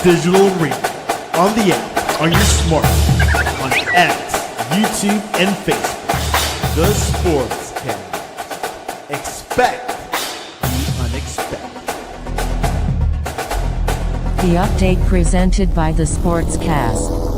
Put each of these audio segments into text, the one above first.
digital arena, on the app, on your smartphone, on X, YouTube, and Facebook. The Sports Cast. Expect the unexpected. The update presented by the Sportscast.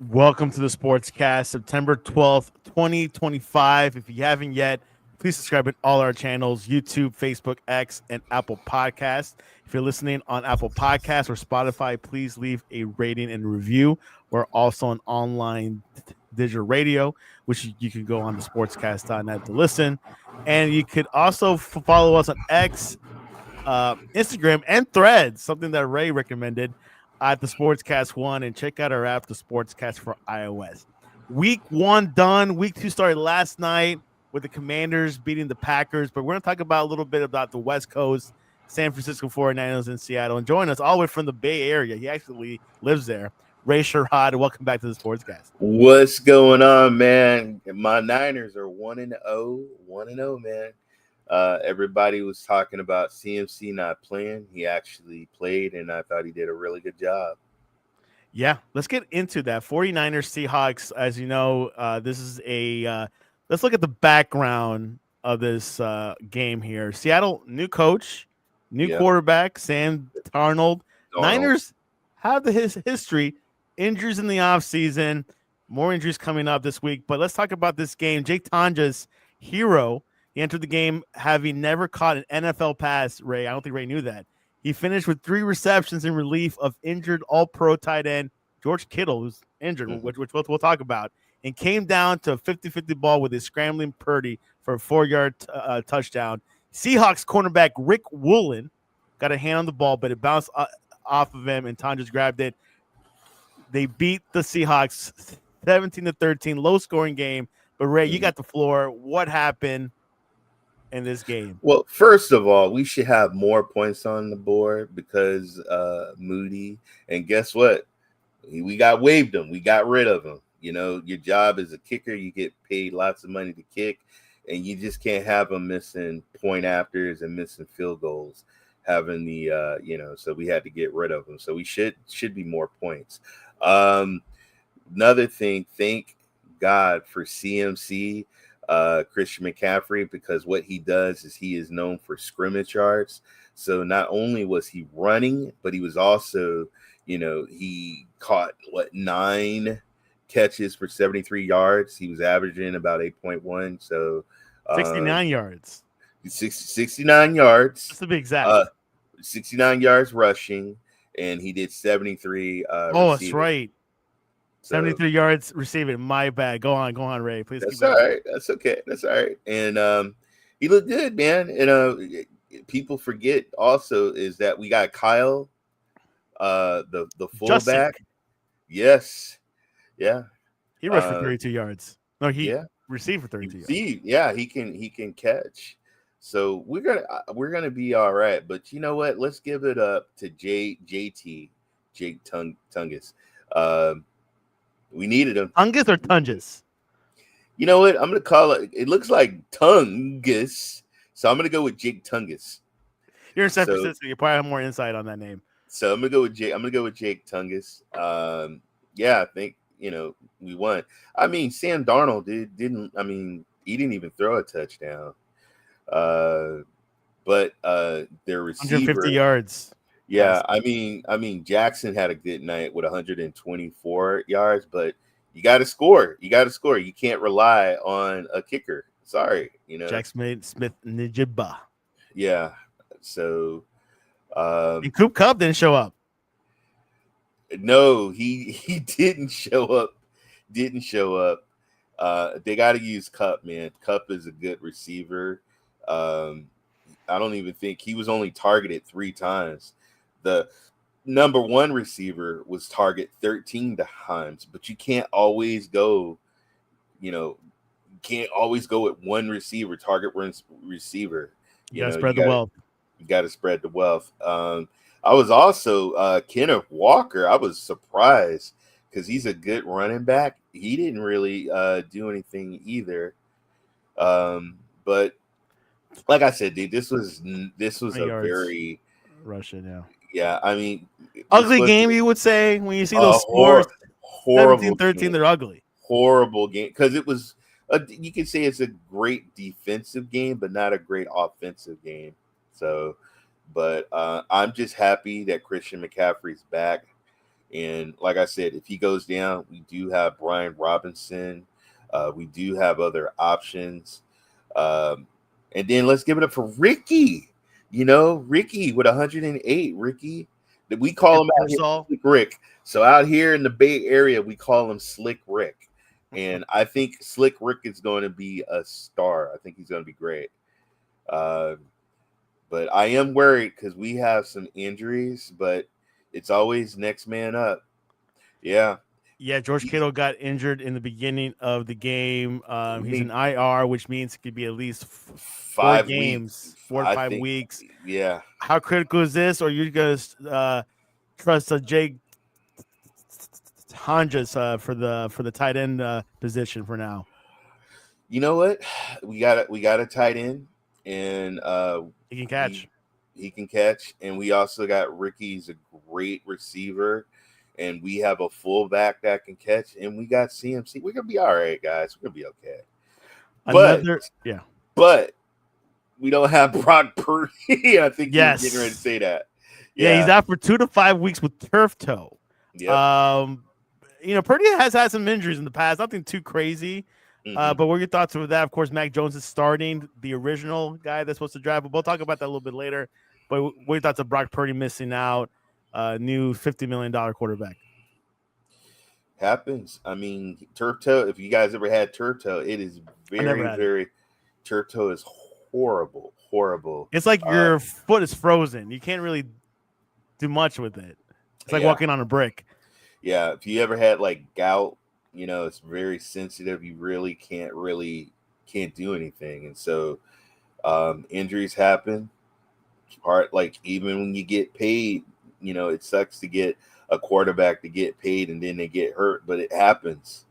Welcome to the Sportscast, September 12th, 2025. If you haven't yet, please subscribe to all our channels, YouTube, Facebook, X, and Apple Podcasts. If you're listening on Apple Podcasts or Spotify, please leave a rating and review. We're also on online digital radio, which you can go on the sportscast.net to listen. And you could also follow us on X, Instagram, and Threads, something that Ray recommended, at the Sportscast 1, and check out our app, the Sportscast for iOS. Week 1 done. Week 2 started last night with the Commanders beating the Packers, but we're going to talk about a little bit about the West Coast, San Francisco 49ers in Seattle, and join us all the way from the Bay Area. He actually lives there. Ray Sherrod, welcome back to the Sportscast. What's going on, man? My Niners are 1-0, 1-0, man. Everybody was talking about CMC not playing. He actually played, and I thought he did a really good job. Yeah, let's get into that. 49ers Seahawks, as you know, this is a let's look at the background of this game here. Seattle, new coach, new quarterback, Sam Darnold. Niners have his history, injuries in the offseason, more injuries coming up this week. But let's talk about this game. Jake Tonja's hero. He entered the game having never caught an NFL pass, Ray. I don't think Ray knew that. He finished with 3 receptions in relief of injured all-pro tight end George Kittle, who's injured, which we'll talk about, and came down to a 50-50 ball with his scrambling Purdy for a 4-yard touchdown. Seahawks cornerback Rick Woolen got a hand on the ball, but it bounced off of him, and Tom just grabbed it. They beat the Seahawks 17-13, low-scoring game. But, Ray, you got the floor. What happened in this game? Well, first of all, we should have more points on the board because Moody, and guess what? We got waived him. We got rid of him. You know, your job as a kicker, you get paid lots of money to kick, and you just can't have them missing point afters and missing field goals, having the so we had to get rid of him. So we should be more points. Another thing, thank God for CMC, Christian McCaffrey, because what he does is he is known for scrimmage yards. So not only was he running, but he was also, he caught 9 catches for 73 yards. He was averaging about 8.1. So 69 yards. 69 yards. Just to be exact. 69 yards rushing, and he did 73. That's right. 73 yards receiving. My bad. Go on, Ray. Please. That's all right. That's okay. That's all right. And he looked good, man. And people forget also is that we got Kyle, the fullback. Justin. Yes. Yeah. He rushed for 32 yards. No, he received for 32 yards. Yeah, he can catch. So we're gonna be all right. But you know what? Let's give it up to Jake Tungus. We needed him. Tungus or Tungus? You know what? I'm gonna call it. It looks like Tungus, so I'm gonna go with Jake Tungus. You're in San Francisco. You probably have more insight on that name. So I'm gonna go with Jake. I'm gonna go with Jake Tungus. I think we won. I mean, Sam Darnold didn't. I mean, he didn't even throw a touchdown. But their receiver, 150 yards. Yeah, I mean, Jackson had a good night with 124 yards, but you got to score. You can't rely on a kicker. Sorry, Jackson Smith-Njigba. Yeah. So, and Coop Kupp didn't show up. No, he didn't show up. They got to use Kupp, man. Kupp is a good receiver. I don't even think he was only targeted 3 times. The number 1 receiver was targeted 13 times, but you can't always go, with one receiver, target receiver. You got to spread the wealth. You got to spread the wealth. I was also Kenneth Walker. I was surprised because he's a good running back. He didn't really do anything either. But like I said, dude, this was 20 a yards very rushing. Yeah. yeah. I mean, this Ugly was game, you would say, when you see a those scores horrible 17-13, game. they're ugly. Horrible game because it was. You could say it's a great defensive game, but not a great offensive game. So, but I'm just happy that Christian McCaffrey's back. And like I said, if he goes down, we do have Brian Robinson. We do have other options. Um, and then let's give it up for Ricky. Ricky with 108. Ricky, that we call him out here Slick Rick. So out here in the Bay Area, we call him Slick Rick. And I think Slick Rick is going to be a star. I think he's going to be great. But I am worried because we have some injuries, but it's always next man up. Yeah. Yeah, George Kittle got injured in the beginning of the game. He's in IR, which means it could be at least 4 games, 4 to 5 weeks. Yeah. How critical is this? Or you guys trust Jake Honjas for the tight end position for now? You know what? We got a tight end, and he can catch. He can catch, and we also got Ricky's a great receiver, and we have a fullback that can catch, and we got CMC. We're gonna be all right, guys. We're gonna be okay. But we don't have Brock Purdy. I think you're getting ready to say that. Yeah, he's out for 2 to 5 weeks with turf toe. Yep. Purdy has had some injuries in the past, nothing too crazy. But what are your thoughts over that? Of course, Mac Jones is starting, the original guy that's supposed to drive. But we'll talk about that a little bit later. But what are your thoughts of Brock Purdy missing out? New $50 million quarterback. Happens. I mean, turf toe. If you guys ever had turf toe, it is very. Turf toe is horrible. It's like your foot is frozen. You can't really do much with it. It's like walking on a brick. Yeah, if you ever had like gout, it's very sensitive. You really can't do anything, and so injuries happen. Like even when you get paid, it sucks to get a quarterback to get paid and then they get hurt, but it happens.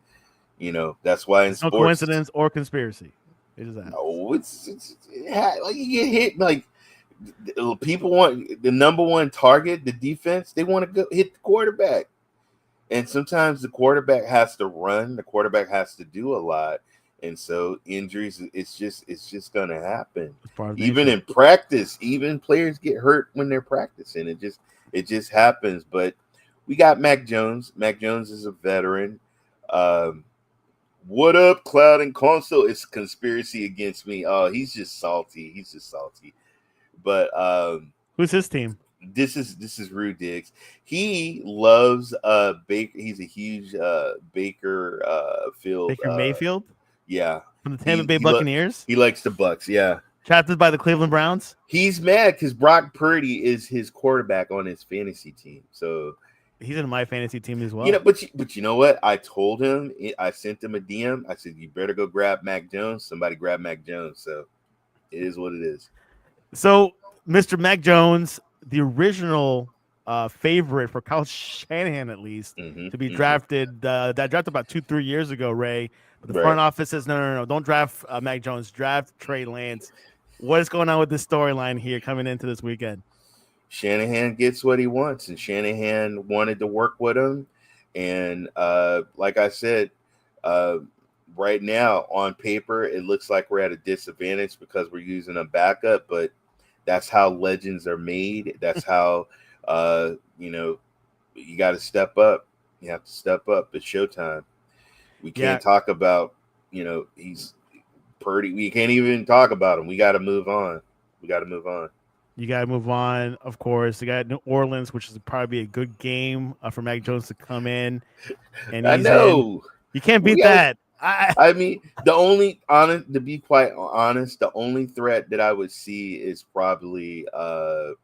That's why it's no coincidence or conspiracy. It is that. No, it's like you get hit. Like people want the number one target, the defense. They want to go hit the quarterback. And sometimes the quarterback has to run. The quarterback has to do a lot, and so injuries. It's just gonna happen. Even in practice, even players get hurt when they're practicing. It just happens. But we got Mac Jones. Mac Jones is a veteran. What up, Cloud and Console? It's conspiracy against me. Oh, he's just salty. But who's his team? This is Rude Diggs. He loves Baker. He's a huge Baker Field. Baker Mayfield? Yeah. From the Tampa Bay Buccaneers? He likes the Bucks, yeah. Drafted by the Cleveland Browns? He's mad because Brock Purdy is his quarterback on his fantasy team. So he's in my fantasy team as well. But you know what? I told him, I sent him a DM. I said, you better go grab Mac Jones. Somebody grab Mac Jones. So it is what it is. So Mr. Mac Jones, the original favorite for Kyle Shanahan, at least, to be drafted. That drafted about 2-3 years ago, Ray. But the front office says, no, don't draft Mac Jones. Draft Trey Lance. What is going on with this storyline here coming into this weekend? Shanahan gets what he wants, and Shanahan wanted to work with him. And like I said, right now on paper, it looks like we're at a disadvantage because we're using a backup, but that's how legends are made. That's how, you got to step up. You have to step up. It's showtime. We can't talk about, he's Purdy. We can't even talk about him. We got to move on. You got to move on, of course. You got New Orleans, which is probably a good game for Mac Jones to come in. And I know. You can't beat that. I mean, to be quite honest, the only threat that I would see is probably Alvin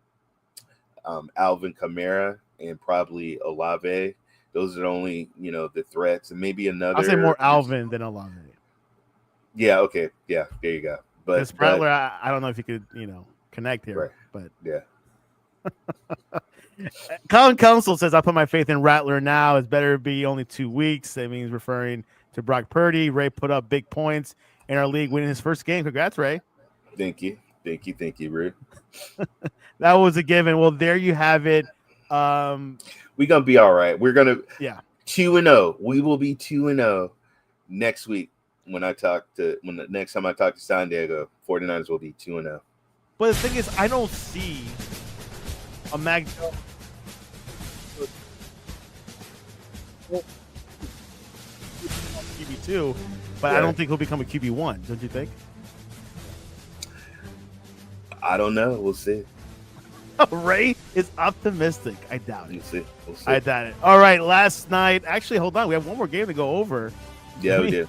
Kamara and probably Olave. Those are the only, the threats, and maybe another. I'll say more Alvin than Olave. Yeah. Okay. Yeah. There you go. But Prattler, I don't know if you could, connect here. Right. But yeah. Colin Council says, I put my faith in Rattler now. It's better be only 2 weeks. That means referring to Brock Purdy. Ray put up big points in our league, winning his first game. Congrats, Ray. Thank you, Ray. That was a given. Well, there you have it. We're gonna be all right. We're gonna 2-0. We will be 2-0 next week when the next time I talk to Santiago. 49ers will be 2-0. But the thing is, I don't see a Mac Jones QB2, but I don't think he'll become a QB1. Don't you think? I don't know. We'll see. Ray is optimistic. I doubt it. We'll see. I doubt it. All right. Last night, actually, hold on. We have one more game to go over. Yeah, we do.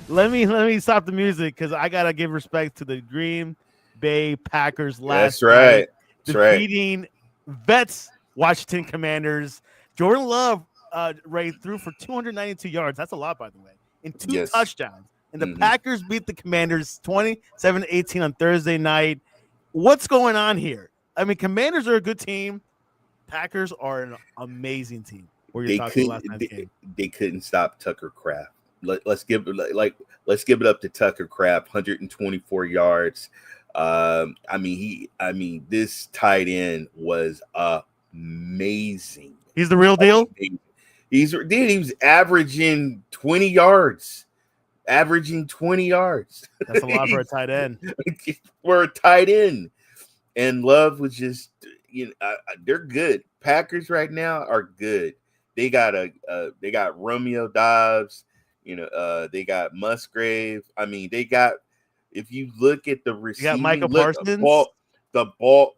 Let me stop the music because I gotta give respect to the Green Bay Packers last night. That's right. Defeating Vets Washington Commanders. Jordan Love Ray threw for 292 yards. That's a lot, by the way, and 2 touchdowns. And the Packers beat the Commanders 27-18 on Thursday night. What's going on here? I mean, Commanders are a good team. Packers are an amazing team. They couldn't stop Tucker Kraft. Let's give it up to Tucker Kraft, 124 yards. This tight end was amazing. He's the real deal. He was averaging 20 yards. That's a lot for a tight end. For a tight end. And Love was just, they're good. Packers right now are good. They got Romeo Dobbs. They got Musgrave. I mean, they got. If you look at the receiving, you got Micah Parsons. The ball.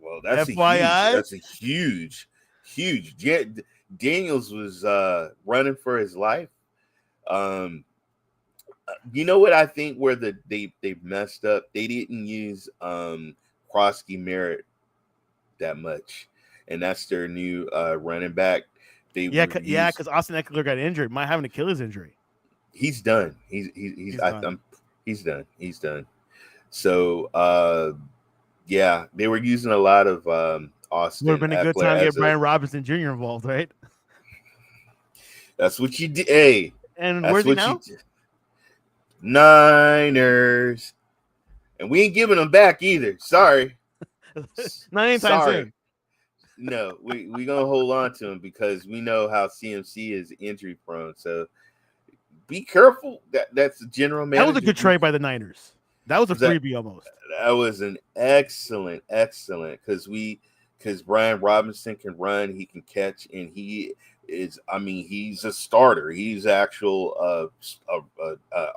Well, that's FYI. That's a huge. Daniels was running for his life. You know what I think where they messed up? They didn't use Krosky Merritt that much, and that's their new running back. Because Austin Eckler got injured, might have an Achilles injury. He's done. He's done. So they were using a lot of Austin. Would have been a good time to get Brian Robinson Jr. involved, right? That's what you did. Hey, and where's he now? Niners, and we ain't giving them back either. Sorry, not anytime soon. No, we gonna hold on to him because we know how CMC is injury prone. So be careful. That's the general manager. That was a good trade by the Niners. That was a freebie almost. That was an excellent because Brian Robinson can run, he can catch, and he's a starter. He's actual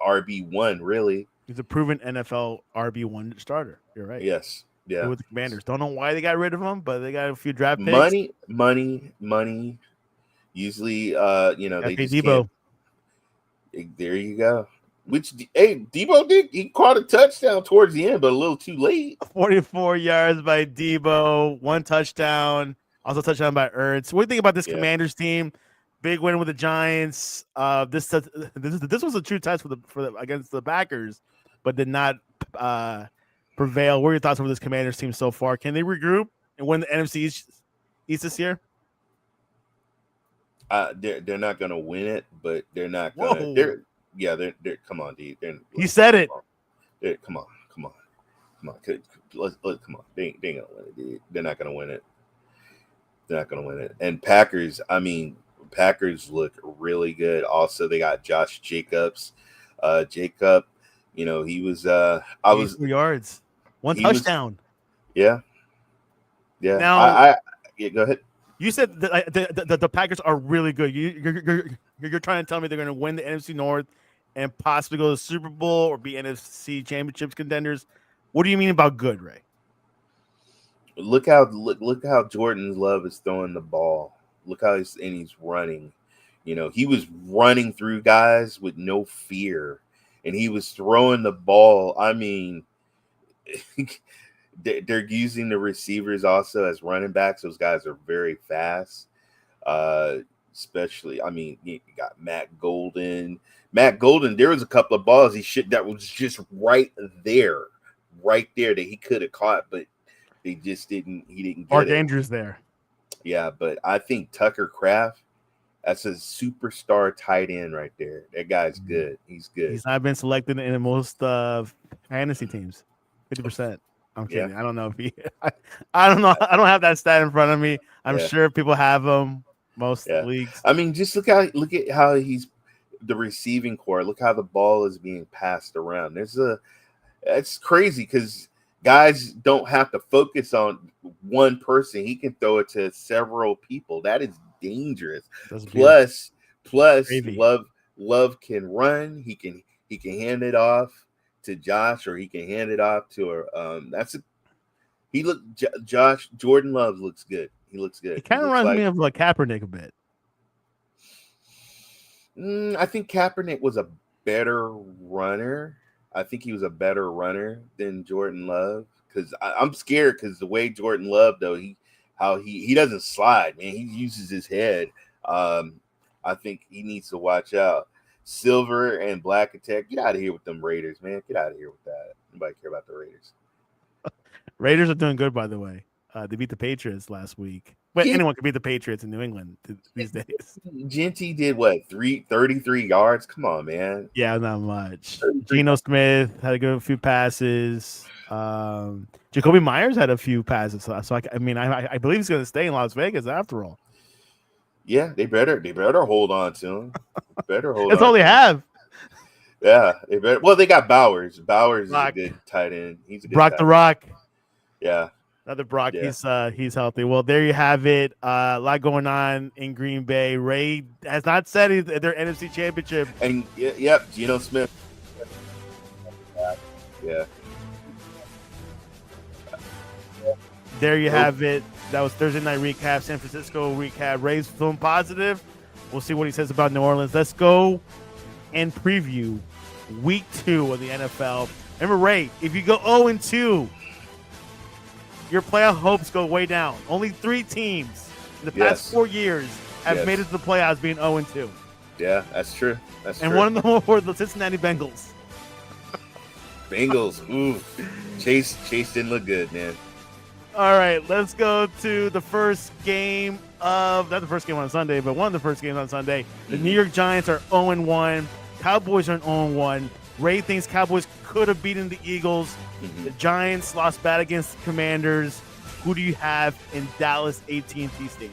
RB1, really. He's a proven NFL RB1 starter. You're right. Yes. Yeah. With the Commanders. Don't know why they got rid of him, but they got a few draft picks. Money. Usually, they just Debo. There you go. Debo did. He caught a touchdown towards the end, but a little too late. 44 yards by Debo, 1 touchdown, also touchdown by Ertz. What do you think about this Commanders team? Big win with the Giants. This was a true test for the against the Packers, but did not prevail. What are your thoughts on this Commanders team so far? Can they regroup and win the NFC East this year? They're not going to win it, but they're not going to. They're come on, dude. You said it. Come on. Come on. They ain't going to win it, dude. They're not going to win it. And Packers, Packers look really good. Also, they got Josh Jacobs. Jacob, he was 3 yards. 1 touchdown. Yeah. Now, I go ahead. You said that the Packers are really good. You're trying to tell me they're going to win the NFC North and possibly go to the Super Bowl or be NFC Championships contenders. What do you mean about good, Ray? Look how Jordan Love is throwing the ball. Look how he's running. He was running through guys with no fear, and he was throwing the ball. They're using the receivers also as running backs. Those guys are very fast. Especially, you got Matt Golden. There was a couple of balls that was just right there that he could have caught, but they just didn't. He didn't get Mark it. Andrews there. Yeah, but I think Tucker Kraft, that's a superstar tight end right there. That guy's good. He's good. He's not been selected in most fantasy teams. 50%. I'm Yeah, kidding. I don't know if he. I don't know. I don't have that stat in front of me. I'm yeah, sure people have them. Most yeah. leagues. I mean, just look at how he's the receiving core. Look how the ball is being passed around. It's crazy because guys don't have to focus on one person. He can throw it to several people. That is dangerous. That's beautiful. Plus, plus Gravy. Love can run. He can hand it off to Josh, or he can hand it off to her. Josh Jordan Love looks good. He looks He good. He kind of looks reminds like me of like Kaepernick a bit. I think Kaepernick was a better runner. I think he was a better runner than Jordan Love because I'm scared because the way Jordan Love though he doesn't slide, man. He uses his head. I think he needs to watch out. Silver and Black Attack, get out of here with them Raiders, man. Get out of here with that. Nobody care about the Raiders. Raiders are doing good, by the way. They beat the Patriots last week. But Gen- anyone can beat the Patriots in New England these days. Genty did what 33 yards. Come on, man. Yeah, not much. 33. Geno Smith had a good few passes. Jacoby Myers had a few passes. So I believe he's going to stay in Las Vegas after all. Yeah, they better hold on to him. Better hold That's on. all they have. Yeah, they better. Well, they got Bowers. Bowers Brock. is a good tight end. He's a good Brock tight the end. Rock. Yeah. Another Brock. Yeah. He's healthy. Well, there you have it. A lot going on in Green Bay. Ray has not said their NFC Championship. And yep, Geno Smith. Yeah. There you have it. That was Thursday night recap, San Francisco recap. Ray's feeling positive. We'll see what he says about New Orleans. Let's go and preview week 2 of the NFL. Remember, Ray, if you go 0-2, your playoff hopes go way down. Only 3 teams in the past 4 years have made it to the playoffs being 0-2. Yeah, that's true. That's and true. One of them were the Cincinnati Bengals. Bengals. Ooh. Chase didn't look good, man. All right, let's go to the first game of, not the first game on Sunday, but one of the first games on Sunday. The New York Giants are 0-1. Cowboys are 0-1. Ray thinks Cowboys could have beaten the Eagles. The Giants lost bad against the Commanders. Who do you have in Dallas AT&T Stadium?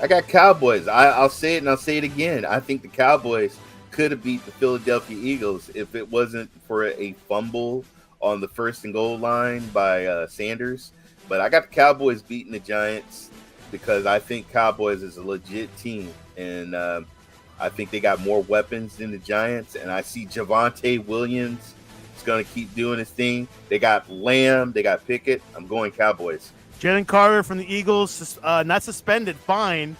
I got Cowboys. I'll say it and I'll say it again. I think the Cowboys could have beat the Philadelphia Eagles if it wasn't for a fumble on the 1st and goal line by Sanders. But I got the Cowboys beating the Giants because I think Cowboys is a legit team. And I think they got more weapons than the Giants. And I see Javonte Williams is going to keep doing his thing. They got Lamb. They got Pickett. I'm going Cowboys. Jalen Carter from the Eagles, not suspended, fine.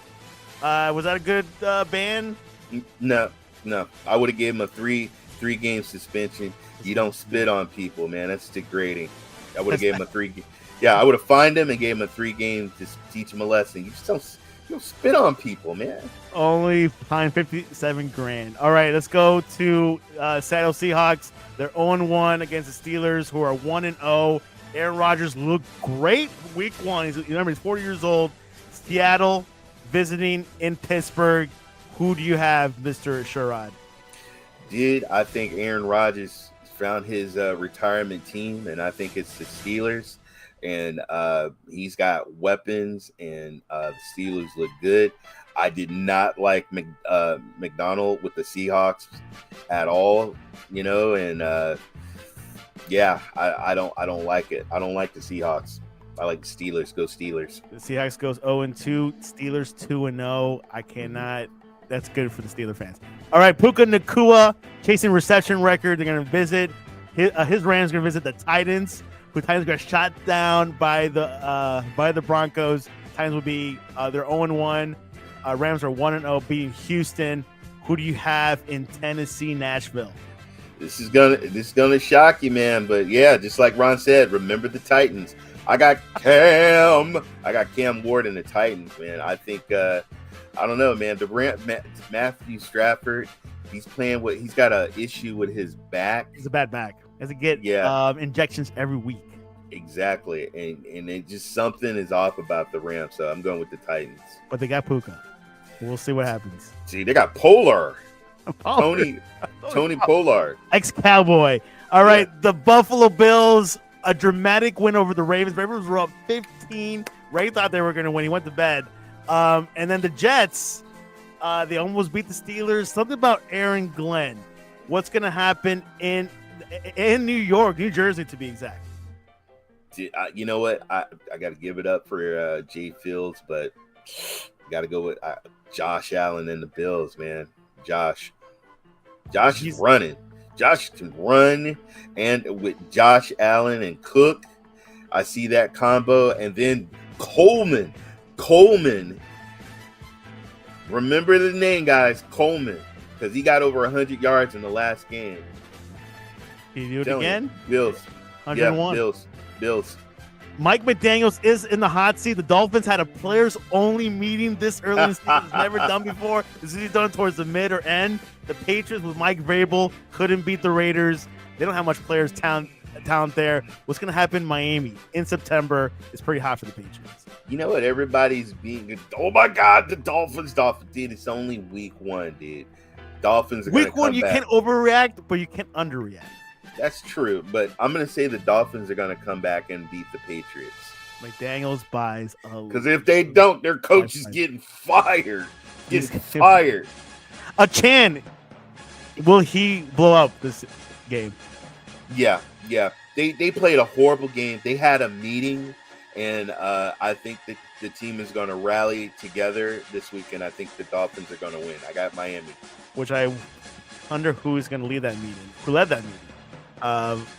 Was that a good ban? No. I would have gave him a three-game suspension. You don't spit on people, man. That's degrading. I would have gave him a 3. Yeah, I would have fined him and gave him a 3-game to teach him a lesson. You don't spit on people, man. Only fined $57,000. All right, let's go to Seattle Seahawks. They're 0-1 against the Steelers, who are 1-0. Aaron Rodgers looked great week 1. He's 40 years old. Seattle visiting in Pittsburgh. Who do you have, Mr. Sherrod? Dude, I think Aaron Rodgers found his retirement team, and I think it's the Steelers. And he's got weapons, and the Steelers look good. I did not like McDonald with the Seahawks at all, and I don't like it. I don't like the Seahawks. I like the Steelers. Go Steelers. The Seahawks goes 0-2. Steelers 2-0. I cannot. That's good for the Steeler fans. All right, Puka Nacua chasing reception record. They're going to visit his Rams. Going to visit the Titans. The Titans got shot down by the Broncos. Titans will be they're 0-1. Rams are 1-0, beating Houston. Who do you have in Tennessee, Nashville? This is gonna shock you, man. But yeah, just like Ron said, remember the Titans. I got Cam Ward and the Titans, man. I think I don't know, man. Matthew Stafford, he's got an issue with his back. He's a bad back. Has to get injections every week. Exactly, and it just something is off about the Rams, so I'm going with the Titans. But they got Puka. We'll see what happens. See, they got Polar. Pollard. Tony Pollard. Ex-Cowboy. All right, Yeah. the Buffalo Bills, a dramatic win over the Ravens. Ravens were up 15. Ray thought they were going to win. He went to bed. And then the Jets, they almost beat the Steelers. Something about Aaron Glenn. What's going to happen in New York, New Jersey, to be exact? You know what? I got to give it up for Jay Fields, but got to go with Josh Allen and the Bills, man. Josh is running. Josh can run, and with Josh Allen and Cook, I see that combo. And then Coleman. Remember the name, guys, Coleman, because he got over 100 yards in the last game. Can you do it again? Bills. 101. Yeah, Bills. Mike McDaniels is in the hot seat. The Dolphins had a players-only meeting this early in the season. It's never done before. This is done towards the mid or end. The Patriots with Mike Vrabel couldn't beat the Raiders. They don't have much players talent there. What's going to happen in Miami in September is pretty hot for the Patriots. You know what? Everybody's being, oh my God, the Dolphins. Dude, it's only week 1, dude. Dolphins are week 1, you can't overreact, but you can't underreact. That's true, but I'm going to say the Dolphins are going to come back and beat the Patriots. McDaniels buys a because if they don't, their coach is getting fired. Fired. A Chan, will he blow up this game? Yeah. They played a horrible game. They had a meeting, and I think that the team is going to rally together this weekend. I think the Dolphins are going to win. I got Miami. Which I wonder who is going to lead that meeting. Who led that meeting?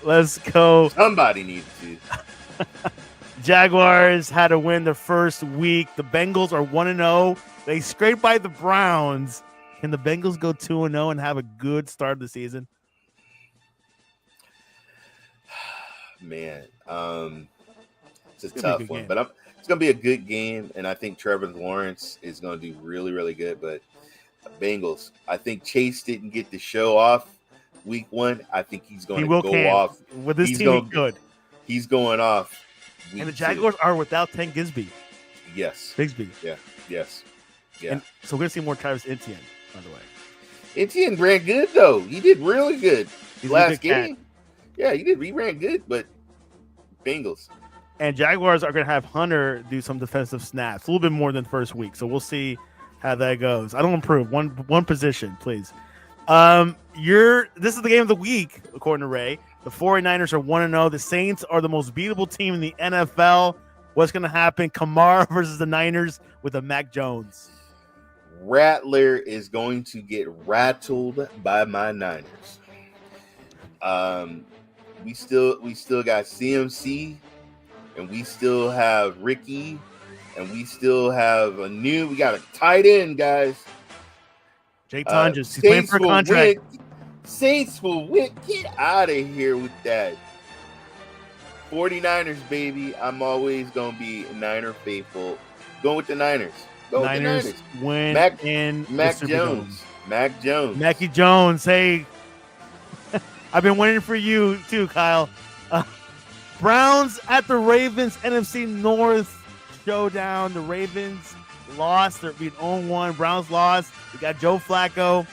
Let's go. Somebody needs to. Jaguars had to win the first week. The Bengals are 1-0. They scraped by the Browns. Can the Bengals go 2-0 and have a good start of the season? Man, it's a tough one, but it's going to be a good game, and I think Trevor Lawrence is going to do really, really good. But Bengals, I think Chase didn't get the show off week 1. I think he's going to go off with this team. Good. He's going off. And the Jaguars are without Tank Bigsby. Yes. Bigsby. Yeah. Yes. Yeah. And so we're going to see more Travis Etienne, by the way. Etienne ran good, though. He did really good last game. Yeah, he did. He ran good, but Bengals. And Jaguars are going to have Hunter do some defensive snaps, a little bit more than first week. So we'll see how that goes. I don't improve. One position, please. This is the game of the week, according to Ray. The 49ers are 1-0. The Saints are the most beatable team in the NFL. What's going to happen? Kamara versus the Niners with a Mac Jones. Rattler is going to get rattled by my Niners. We still got CMC, and we still have Ricky, and we still have we got a tight end, guys. Jake Tonjes, he's playing for a contract. Saints will win. Get out of here with that. 49ers, baby. I'm always going to be Niner faithful. Going with the Niners. Niners win in Mac Jones. Mac Jones. Mackie Jones. Hey, I've been waiting for you too, Kyle. Browns at the Ravens, NFC North showdown. The Ravens lost. They're being 0-1. Browns lost. We got Joe Flacco.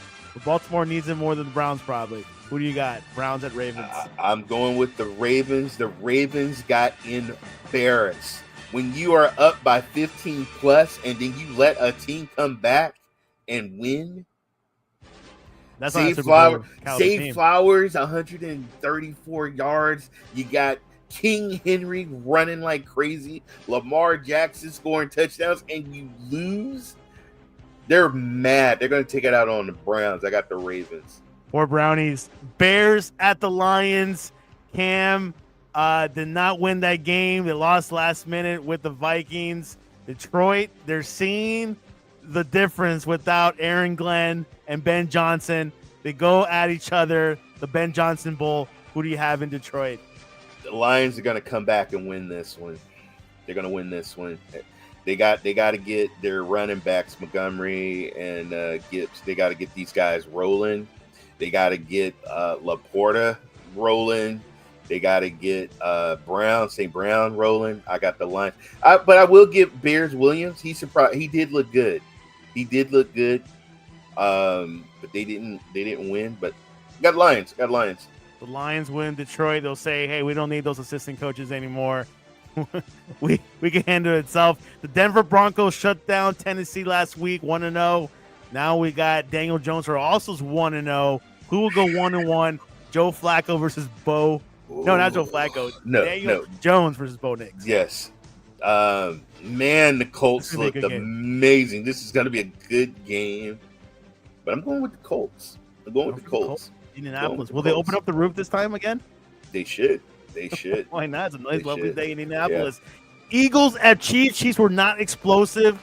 Baltimore needs him more than the Browns, probably. Who do you got? Browns at Ravens. I'm going with the Ravens. The Ravens got embarrassed. When you are up by 15 plus and then you let a team come back and win. That's Flowers, 134 yards. You got King Henry running like crazy. Lamar Jackson scoring touchdowns, and you lose. They're mad. They're going to take it out on the Browns. I got the Ravens. Poor Brownies. Bears at the Lions. Cam did not win that game. They lost last minute with the Vikings. Detroit, they're seeing the difference without Aaron Glenn and Ben Johnson. They go at each other. The Ben Johnson Bowl. Who do you have in Detroit? The Lions are going to come back and win this one. They're going to win this one. They got to get their running backs, Montgomery and Gibbs. They got to get these guys rolling. They got to get Laporta rolling. They got to get St. Brown rolling. I got the Lions. But I will give Bears Williams. He surprised. He did look good. He did look good. But they didn't win. But got Lions. Got Lions. The Lions win Detroit. They'll say, hey, we don't need those assistant coaches anymore. we can handle it itself. The Denver Broncos shut down Tennessee last week, 1-0. Now we got Daniel Jones, who also is 1-0. Who will go 1-1? Joe Flacco versus Bo. No, not Joe Flacco. Daniel Jones versus Bo Nix. Yes. Man, the Colts looked amazing. This is going to be a good game. But I'm going with the Colts. Indianapolis. Will they open up the roof this time again? They should. Why not? It's a nice, lovely day in Indianapolis. Yeah. Eagles at Chiefs. Chiefs were not explosive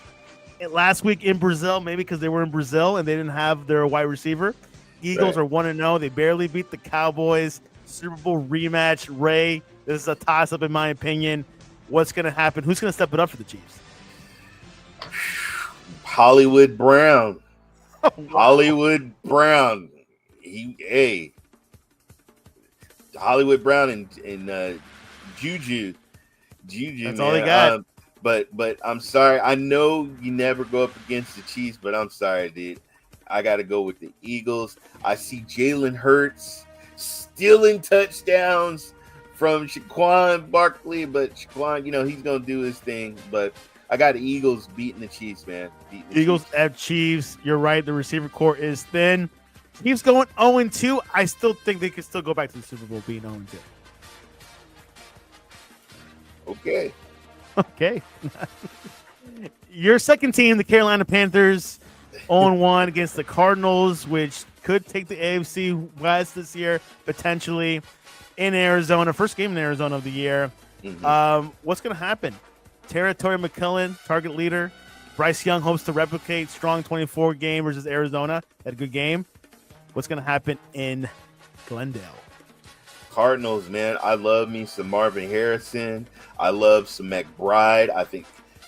last week in Brazil, maybe because they were in Brazil and they didn't have their wide receiver. Eagles are 1-0. They barely beat the Cowboys. Super Bowl rematch. Ray, this is a toss-up in my opinion. What's going to happen? Who's going to step it up for the Chiefs? Hollywood Brown. Oh, wow. Hollywood Brown. Hollywood Brown and Juju. That's man. all they got. But I'm sorry. I know you never go up against the Chiefs, but I'm sorry, dude. I got to go with the Eagles. I see Jalen Hurts stealing touchdowns from Saquon Barkley, but Saquon, he's going to do his thing. But I got the Eagles beating the Chiefs, man. Eagles at Chiefs. You're right. The receiver core is thin. Chiefs going 0-2. I still think they can still go back to the Super Bowl being 0-2. Okay. Your second team, the Carolina Panthers, 0-1 against the Cardinals, which could take the AFC West this year, potentially, in Arizona. First game in Arizona of the year. Mm-hmm. What's going to happen? Terry McKillen, target leader. Bryce Young hopes to replicate strong 24 game versus Arizona. Had a good game. What's going to happen in Glendale? Cardinals, man. I love me some Marvin Harrison. I love some McBride. I think,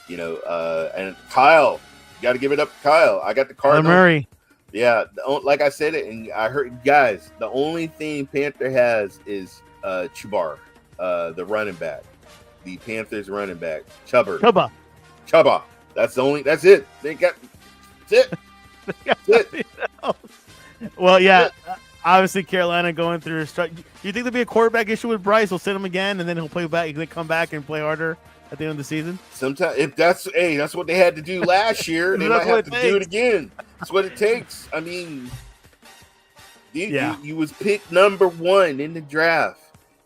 and Kyle. You got to give it up to Kyle. I got the Cardinals. Murray. Yeah, like I said it, and I heard, guys, the only thing Panther has is Chubar, the running back. The Panthers running back. Chuba. That's it. That's it. Well, yeah. Obviously, Carolina going through a strike. Do you think there'll be a quarterback issue with Bryce? We'll sit him again, and then he'll play back. He'll come back and play harder at the end of the season. Sometimes, if that's what they had to do last year, they might have to do it again. That's what it takes. I mean, you was picked number 1 in the draft.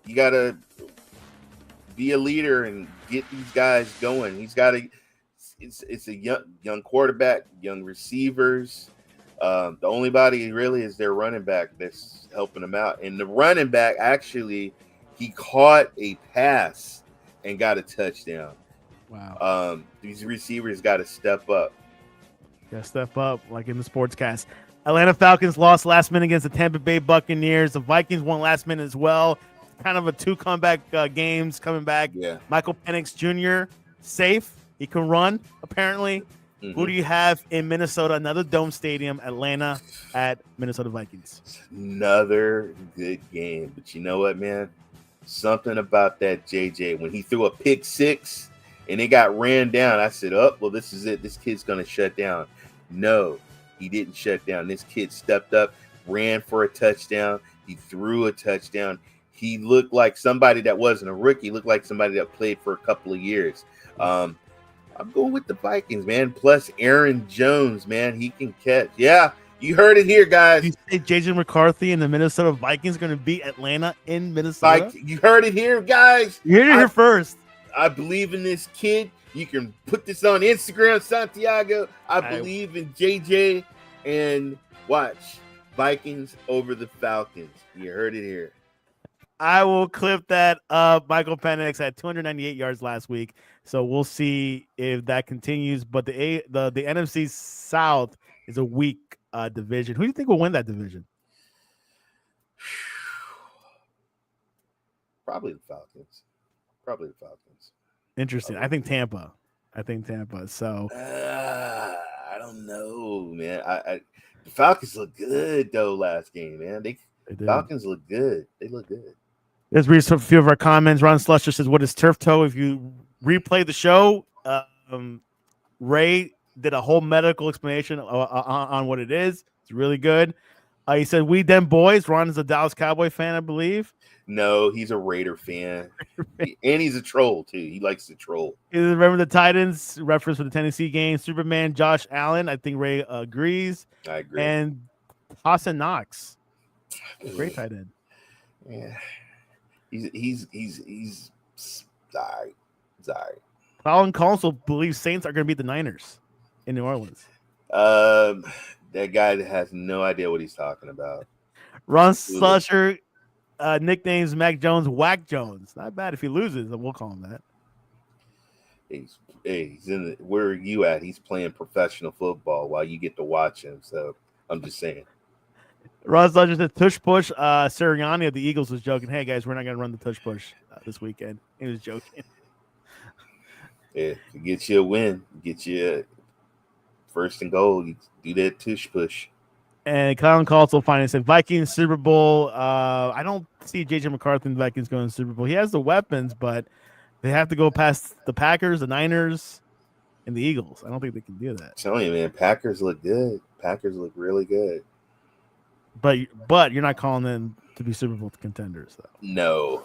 You gotta be a leader and get these guys going. He's got to. It's a young quarterback, young receivers. The only body really is their running back that's helping them out. And the running back, actually, he caught a pass and got a touchdown. Wow. These receivers got to step up. Got to step up, like in the sportscast. Atlanta Falcons lost last minute against the Tampa Bay Buccaneers. The Vikings won last minute as well. Kind of a 2 comeback games coming back. Yeah. Michael Penix Jr., safe. He can run, apparently. Mm-hmm. Who do you have in Minnesota? Another dome stadium, Atlanta at Minnesota Vikings. Another good game. But you know what, man? Something about that JJ. When he threw a pick 6 and it got ran down, I said, well, this is it. This kid's going to shut down. No, he didn't shut down. This kid stepped up, ran for a touchdown. He threw a touchdown. He looked like somebody that wasn't a rookie. He looked like somebody that played for a couple of years. I'm going with the Vikings, man. Plus Aaron Jones, man. He can catch. Yeah, you heard it here, guys. You say J.J. McCarthy and the Minnesota Vikings going to beat Atlanta in Minnesota? You heard it here, guys. You heard it here first. I believe in this kid. You can put this on Instagram, Santiago. I believe in JJ. And watch Vikings over the Falcons. You heard it here. I will clip that up. Michael Penix had 298 yards last week, so we'll see if that continues. But the NFC South is a weak division. Who do you think will win that division? Probably the Falcons. Interesting. I think Tampa. So I don't know, man. The Falcons look good though last game, man. The Falcons look good. They look good. Let's read a few of our comments. Ron Slusher says, "What is turf toe?" If you replay the show, Ray did a whole medical explanation on what it is. It's really good. He said, "We them boys." Ron is a Dallas Cowboy fan, I believe. No, he's a Raider fan, and he's a troll too. He likes to troll. Remember the Titans reference for the Tennessee game? Superman, Josh Allen. I think Ray agrees. I agree. And Hassan Knox, great tight end. Yeah, he's sorry. Colin Council believes Saints are going to beat the Niners in New Orleans. That guy has no idea what he's talking about. Ron Slusher nicknames Mac Jones Whack Jones. Not bad. If he loses, then we'll call him that. He's in where are you at? He's playing professional football while you get to watch him. So I'm just saying. Ron Slusher said tush push. Sirianni of the Eagles was joking. Hey guys, we're not going to run the tush push this weekend. He was joking. Yeah, to get you a win, get you first and goal. You do that tush push. And Colin Council finally said Vikings Super Bowl. I don't see JJ McCarthy and the Vikings going to the Super Bowl. He has the weapons, but they have to go past the Packers, the Niners, and the Eagles. I don't think they can do that. I'm telling you, man, Packers look good. Packers look really good. But you're not calling them to be Super Bowl contenders, though. No.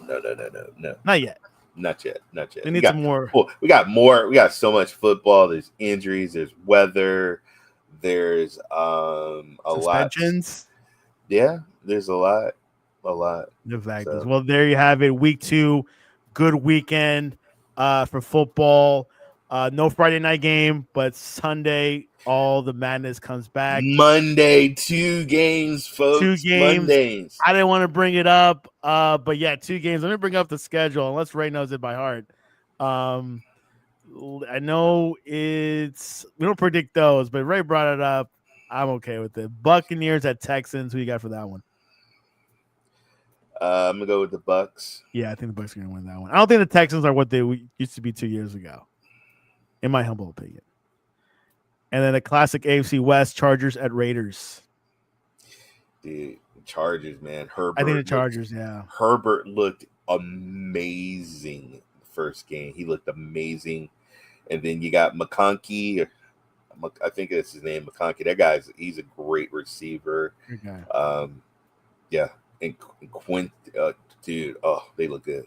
Not yet. Not yet. We need some more. We got more. We got so much football. There's injuries. There's weather. There's suspensions. Yeah, there's a lot. The factors. So. Well, there you have it. Week 2, good weekend for football. No Friday night game, but Sunday all the madness comes back. Monday, 2 games, folks. 2 games. Mondays. I didn't want to bring it up, but yeah, 2 games. Let me bring up the schedule, unless Ray knows it by heart. I know we don't predict those, but Ray brought it up. I'm okay with it. Buccaneers at Texans. Who you got for that one? I'm gonna go with the Bucks. Yeah, I think the Bucks are gonna win that one. I don't think the Texans are what they used to be 2 years ago, in my humble opinion. And then a classic AFC West, Chargers at Raiders. Dude, Chargers, man. I think the Chargers, yeah. Herbert looked amazing the first game. He looked amazing. And then you got McConkey. I think that's his name, McConkey. He's a great receiver. Okay. Yeah. And Quint, dude, they look good.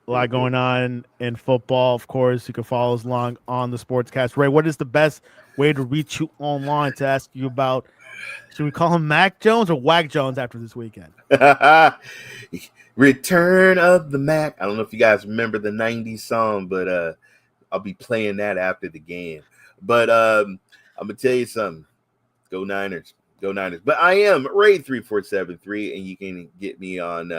A lot going on in football, of course. You can follow us along on the Sportscast. Ray, what is the best way to reach you online to ask you about, should we call him Mac Jones or Whack Jones after this weekend? Return of the Mac. I don't know if you guys remember the 90s song, but I'll be playing that after the game. But I'm going to tell you something. Go Niners. Go Niners. But I am Ray3473, and you can get me on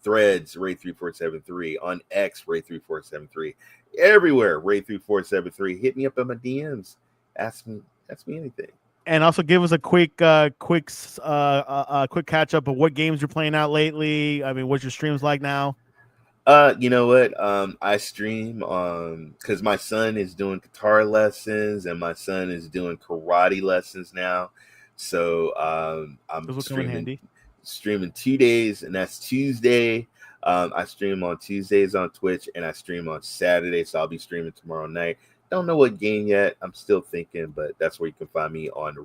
Threads, Ray3473, on X, Ray3473, everywhere, Ray3473. Hit me up in my DMs. Ask me anything. And also give us a quick catch up of what games you're playing out lately. I mean, what's your streams like now? You know what? I stream because my son is doing guitar lessons and my son is doing karate lessons now. So I'm streaming 2 days, and that's Tuesday. I stream on Tuesdays on Twitch, and I stream on Saturday. So I'll be streaming tomorrow night. Don't know what game yet. I'm still thinking, but that's where you can find me on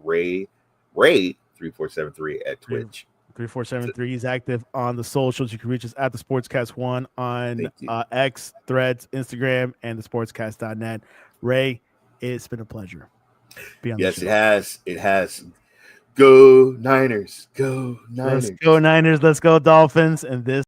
Ray3473 at Twitch. 3473. He's active on the socials. You can reach us at the Sportscast1 on X, Threads, Instagram, and the sportscast.net. Ray, it's been a pleasure. Yes, it has. It has. Go Niners. Go Niners. Let's go Niners. Let's go Dolphins. And this